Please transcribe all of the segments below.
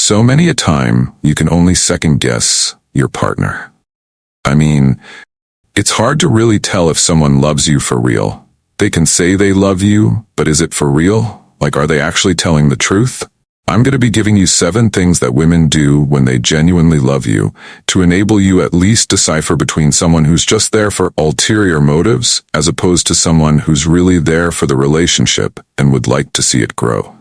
So many a time, you can only second guess your partner. I mean, it's hard to really tell if someone loves you for real. They can say they love you, but is it for real? Like, are they actually telling the truth? I'm going to be giving you 7 things that women do when they genuinely love you to enable you at least decipher between someone who's just there for ulterior motives as opposed to someone who's really there for the relationship and would like to see it grow.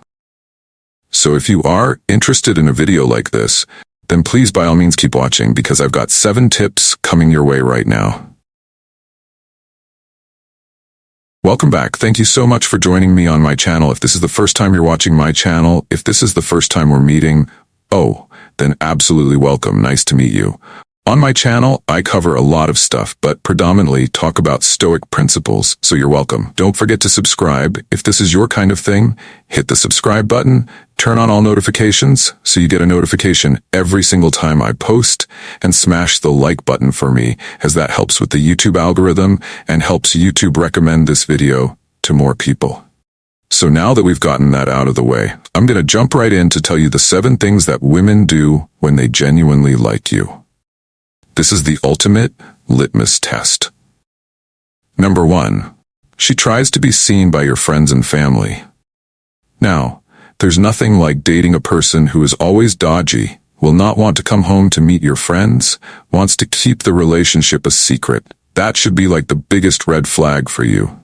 So if you are interested in a video like this, then please by all means keep watching because I've got 7 tips coming your way right now. Welcome back. Thank you so much for joining me on my channel. If this is the first time you're watching my channel, if this is the first time we're meeting, then absolutely welcome. Nice to meet you. On my channel, I cover a lot of stuff, but predominantly talk about Stoic principles, so you're welcome. Don't forget to subscribe. If this is your kind of thing, hit the subscribe button, turn on all notifications so you get a notification every single time I post, and smash the like button for me, as that helps with the YouTube algorithm and helps YouTube recommend this video to more people. So now that we've gotten that out of the way, I'm going to jump right in to tell you the 7 things that women do when they genuinely like you. This is the ultimate litmus test. Number 1. She tries to be seen by your friends and family. Now, there's nothing like dating a person who is always dodgy, will not want to come home to meet your friends, wants to keep the relationship a secret. That should be like the biggest red flag for you.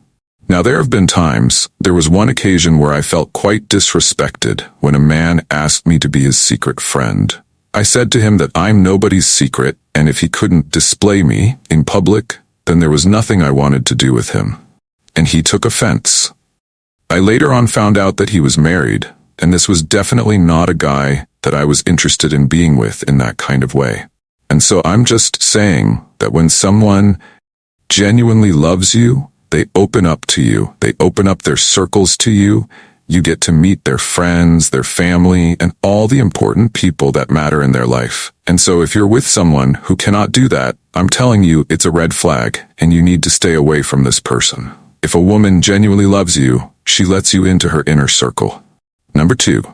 Now, there have been times, there was one occasion where I felt quite disrespected when a man asked me to be his secret friend. I said to him that I'm nobody's secret, and if he couldn't display me in public, then there was nothing I wanted to do with him. And he took offense. I later on found out that he was married, and this was definitely not a guy that I was interested in being with in that kind of way. And so I'm just saying that when someone genuinely loves you, they open up to you, they open up their circles to you, you get to meet their friends, their family, and all the important people that matter in their life. And so if you're with someone who cannot do that, I'm telling you it's a red flag, and you need to stay away from this person. If a woman genuinely loves you, she lets you into her inner circle. Number 2.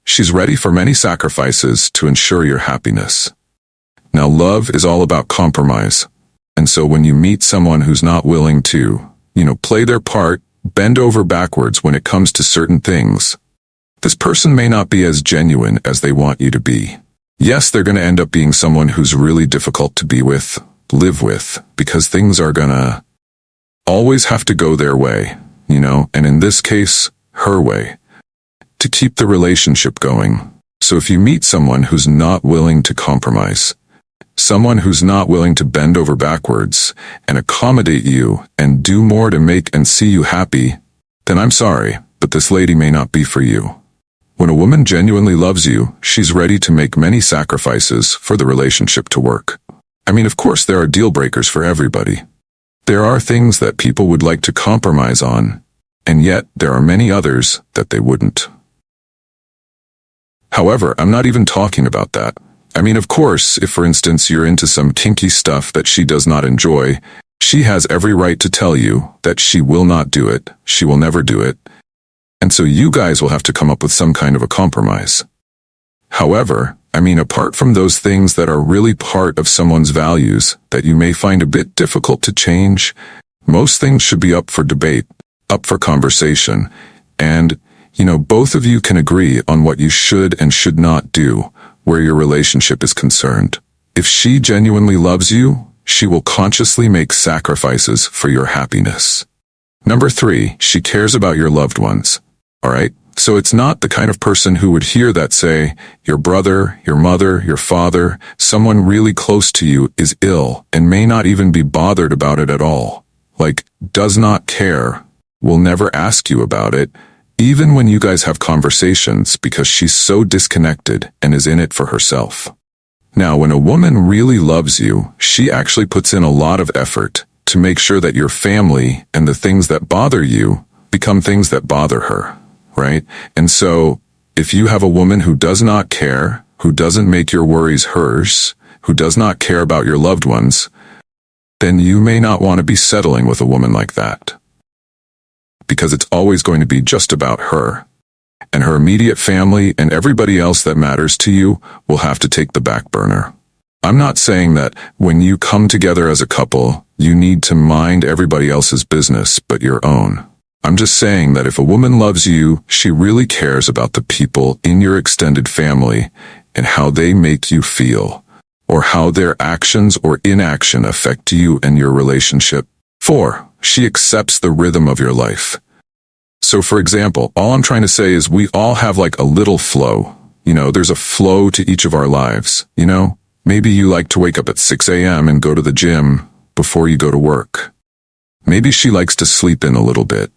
She's ready for many sacrifices to ensure your happiness. Now, love is all about compromise. And so when you meet someone who's not willing to, play their part, bend over backwards when it comes to certain things, this person may not be as genuine as they want you to be. Yes, they're going to end up being someone who's really difficult to be with, live with, because things are going to always have to go their way, and in this case, her way, to keep the relationship going. So if you meet someone who's not willing to compromise, someone who's not willing to bend over backwards and accommodate you and do more to make and see you happy, then I'm sorry, but this lady may not be for you. When a woman genuinely loves you, she's ready to make many sacrifices for the relationship to work. I mean, of course, there are deal breakers for everybody. There are things that people would like to compromise on, and yet there are many others that they wouldn't. However, I'm not even talking about that. I mean, of course, if for instance you're into some kinky stuff that she does not enjoy, she has every right to tell you that she will not do it, she will never do it, and so you guys will have to come up with some kind of a compromise. However, I mean, apart from those things that are really part of someone's values that you may find a bit difficult to change, most things should be up for debate, up for conversation, and, both of you can agree on what you should and should not do where your relationship is concerned. If she genuinely loves you, she will consciously make sacrifices for your happiness. Number 3, she cares about your loved ones. Alright? So it's not the kind of person who would hear that say, your brother, your mother, your father, someone really close to you is ill and may not even be bothered about it at all. Like, does not care, will never ask you about it, even when you guys have conversations because she's so disconnected and is in it for herself. Now, when a woman really loves you, she actually puts in a lot of effort to make sure that your family and the things that bother you become things that bother her, right? And so, if you have a woman who does not care, who doesn't make your worries hers, who does not care about your loved ones, then you may not want to be settling with a woman like that. Because it's always going to be just about her. and her immediate family and everybody else that matters to you will have to take the back burner. I'm not saying that when you come together as a couple, you need to mind everybody else's business but your own. I'm just saying that if a woman loves you, she really cares about the people in your extended family and how they make you feel, or how their actions or inaction affect you and your relationship. 4. She accepts the rhythm of your life. So for example, all I'm trying to say is we all have like a little flow. There's a flow to each of our lives, Maybe you like to wake up at 6 a.m. and go to the gym before you go to work. Maybe she likes to sleep in a little bit.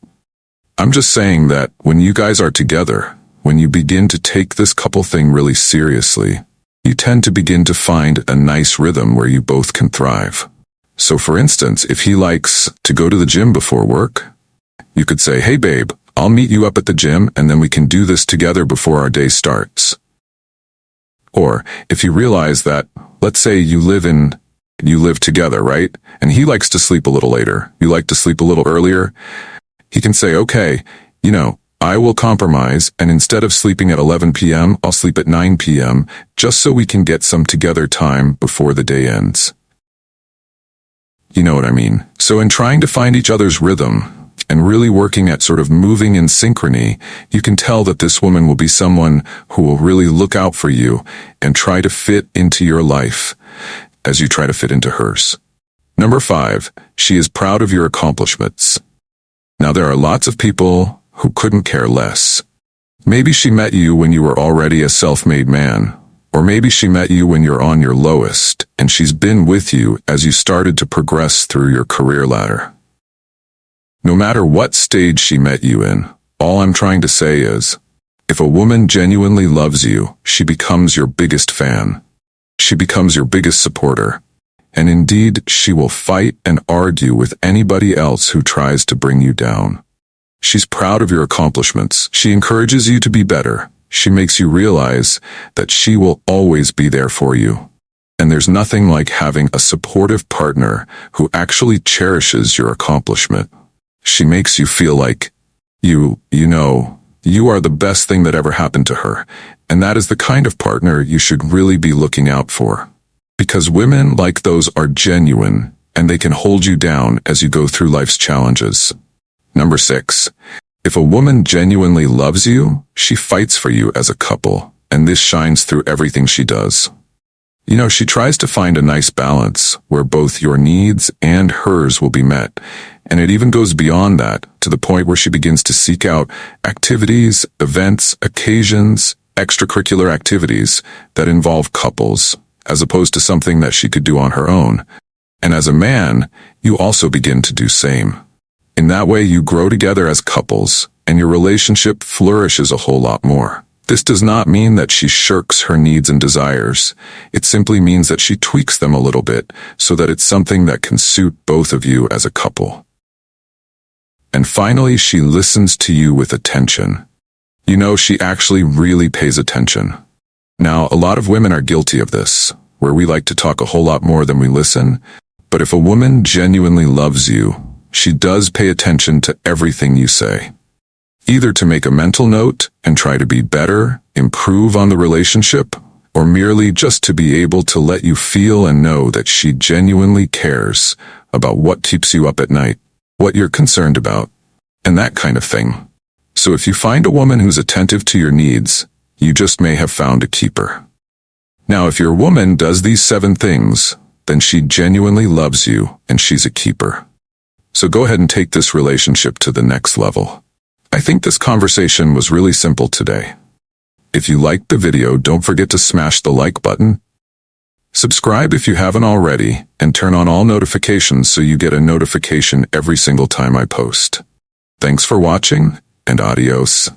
I'm just saying that when you guys are together, when you begin to take this couple thing really seriously, you tend to begin to find a nice rhythm where you both can thrive. So for instance, if he likes to go to the gym before work, you could say, "Hey babe, I'll meet you up at the gym and then we can do this together before our day starts." Or if you realize that, let's say you live together, right? And he likes to sleep a little later. You like to sleep a little earlier. He can say, "Okay, I will compromise, and instead of sleeping at 11 p.m., I'll sleep at 9 p.m., just so we can get some together time before the day ends." You know what I mean? So in trying to find each other's rhythm, and really working at sort of moving in synchrony, you can tell that this woman will be someone who will really look out for you and try to fit into your life as you try to fit into hers. Number 5, she is proud of your accomplishments. Now there are lots of people who couldn't care less. Maybe she met you when you were already a self-made man, or maybe she met you when you're on your lowest, and she's been with you as you started to progress through your career ladder. No matter what stage she met you in, all I'm trying to say is, if a woman genuinely loves you, she becomes your biggest fan. She becomes your biggest supporter. And indeed, she will fight and argue with anybody else who tries to bring you down. She's proud of your accomplishments. She encourages you to be better. She makes you realize that she will always be there for you. And there's nothing like having a supportive partner who actually cherishes your accomplishment. She makes you feel like you are the best thing that ever happened to her. And that is the kind of partner you should really be looking out for. Because women like those are genuine, and they can hold you down as you go through life's challenges. Number 6, if a woman genuinely loves you, she fights for you as a couple, and this shines through everything she does. She tries to find a nice balance where both your needs and hers will be met, and it even goes beyond that to the point where she begins to seek out activities, events, occasions, extracurricular activities that involve couples, as opposed to something that she could do on her own. And as a man, you also begin to do same. In that way, you grow together as couples, and your relationship flourishes a whole lot more. This does not mean that she shirks her needs and desires. It simply means that she tweaks them a little bit so that it's something that can suit both of you as a couple. And finally, she listens to you with attention. She actually really pays attention. Now, a lot of women are guilty of this, where we like to talk a whole lot more than we listen. But if a woman genuinely loves you, she does pay attention to everything you say. Either to make a mental note and try to be better, improve on the relationship, or merely just to be able to let you feel and know that she genuinely cares about what keeps you up at night, what you're concerned about, and that kind of thing. So if you find a woman who's attentive to your needs, you just may have found a keeper. Now, if your woman does these 7 things, then she genuinely loves you and she's a keeper. So go ahead and take this relationship to the next level. I think this conversation was really simple today. If you liked the video, don't forget to smash the like button. Subscribe if you haven't already, and turn on all notifications so you get a notification every single time I post. Thanks for watching, and adios.